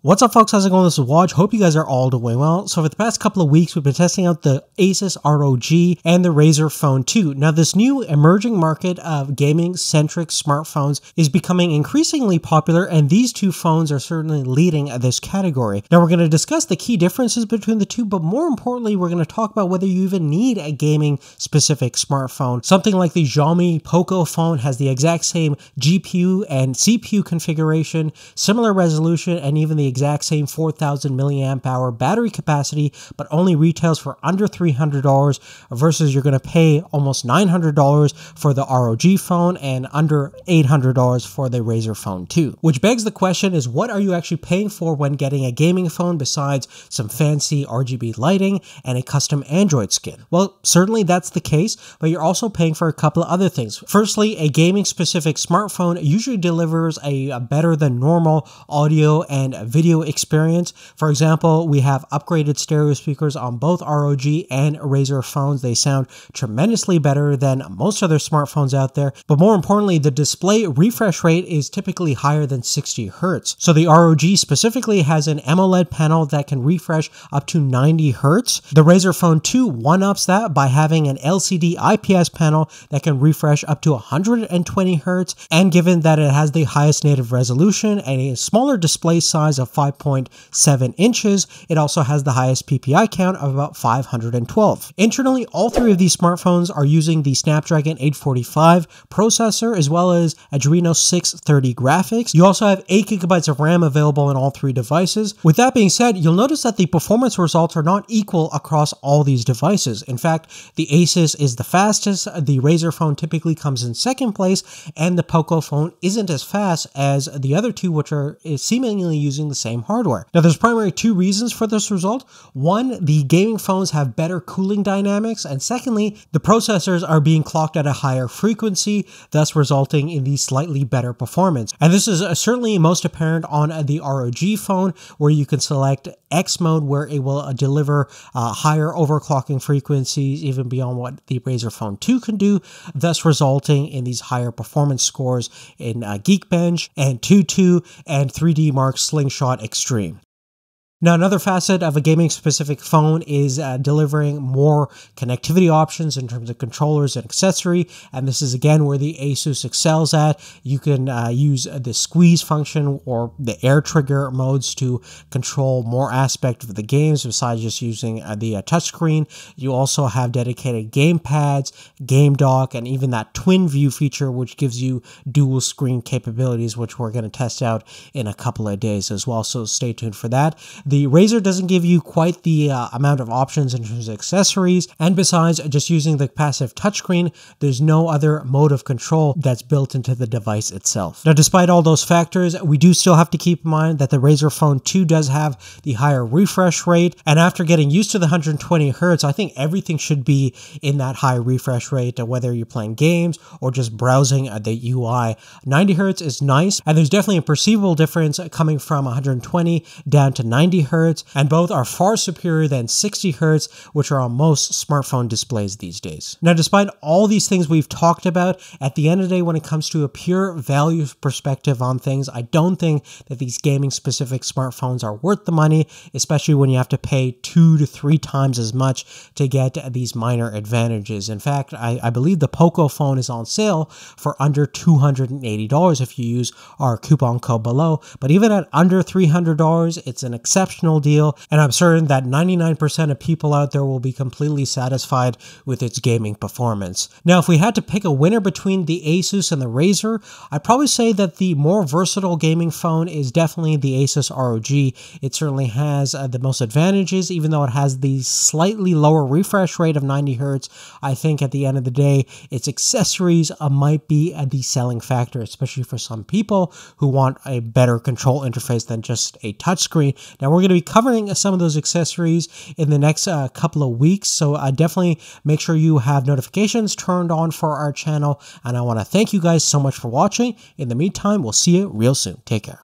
What's up, folks? How's it going? This is Waj. Hope you guys are all doing well. So for the past couple of weeks, we've been testing out the Asus ROG and the Razer Phone 2. Now, this new emerging market of gaming-centric smartphones is becoming increasingly popular, and these two phones are certainly leading this category. Now, we're going to discuss the key differences between the two, but more importantly, we're going to talk about whether you even need a gaming-specific smartphone. Something like the Xiaomi Pocophone has the exact same GPU and CPU configuration, similar resolution, and even the exact same 4,000 milliamp hour battery capacity, but only retails for under $300 versus you're going to pay almost $900 for the ROG phone and under $800 for the Razer Phone 2. Which begs the question is, what are you actually paying for when getting a gaming phone besides some fancy RGB lighting and a custom Android skin? Well, certainly that's the case, but you're also paying for a couple of other things. Firstly, a gaming specific smartphone usually delivers a better than normal audio and video experience. For example, we have upgraded stereo speakers on both ROG and Razer phones. They sound tremendously better than most other smartphones out there. But more importantly, the display refresh rate is typically higher than 60 Hz. So the ROG specifically has an AMOLED panel that can refresh up to 90 Hz. The Razer Phone 2 one-ups that by having an LCD IPS panel that can refresh up to 120 Hz. And given that it has the highest native resolution and a smaller display size of 5.7 inches, it also has the highest PPI count of about 512. Internally, all three of these smartphones are using the Snapdragon 845 processor as well as Adreno 630 graphics. You also have 8 GB of RAM available in all three devices. With that being said, you'll notice that the performance results are not equal across all these devices. In fact, the Asus is the fastest, the Razer Phone typically comes in second place, and the Pocophone isn't as fast as the other two, which are seemingly using the same hardware. Now, there's primarily two reasons for this result. One, the gaming phones have better cooling dynamics, and secondly, the processors are being clocked at a higher frequency, thus resulting in the slightly better performance. And this is certainly most apparent on the ROG phone, where you can select X mode, where it will deliver higher overclocking frequencies even beyond what the Razer Phone 2 can do, thus resulting in these higher performance scores in Geekbench and Tutu and 3D Mark Slingshot Extreme. Now, another facet of a gaming-specific phone is delivering more connectivity options in terms of controllers and accessory, and this is again where the Asus excels at. You can use the squeeze function or the air trigger modes to control more aspect of the games besides just using the touchscreen. You also have dedicated game pads, game dock, and even that twin view feature, which gives you dual screen capabilities, which we're going to test out in a couple of days as well, so stay tuned for that. The Razer doesn't give you quite the amount of options in terms of accessories, and besides just using the passive touchscreen, there's no other mode of control that's built into the device itself. Now, despite all those factors, we do still have to keep in mind that the Razer Phone 2 does have the higher refresh rate, and after getting used to the 120 Hz, I think everything should be in that high refresh rate, whether you're playing games or just browsing the UI. 90 Hz is nice, and there's definitely a perceivable difference coming from 120 down to 90 Hz, and both are far superior than 60 Hz, which are on most smartphone displays these days. Now, despite all these things we've talked about, at the end of the day, when it comes to a pure value perspective on things, I don't think that these gaming-specific smartphones are worth the money, especially when you have to pay 2 to 3 times as much to get these minor advantages. In fact, I believe the Pocophone is on sale for under $280 if you use our coupon code below, but even at under $300, it's an exceptional deal, and I'm certain that 99% of people out there will be completely satisfied with its gaming performance. Now, if we had to pick a winner between the Asus and the Razer, I'd probably say that the more versatile gaming phone is definitely the Asus ROG. It certainly has the most advantages, even though it has the slightly lower refresh rate of 90 Hz. I think at the end of the day, its accessories might be the selling factor, especially for some people who want a better control interface than just a touchscreen. Now, we're going to be covering some of those accessories in the next couple of weeks, so definitely make sure you have notifications turned on for our channel, and I want to thank you guys so much for watching. In the meantime, we'll see you real soon. Take care.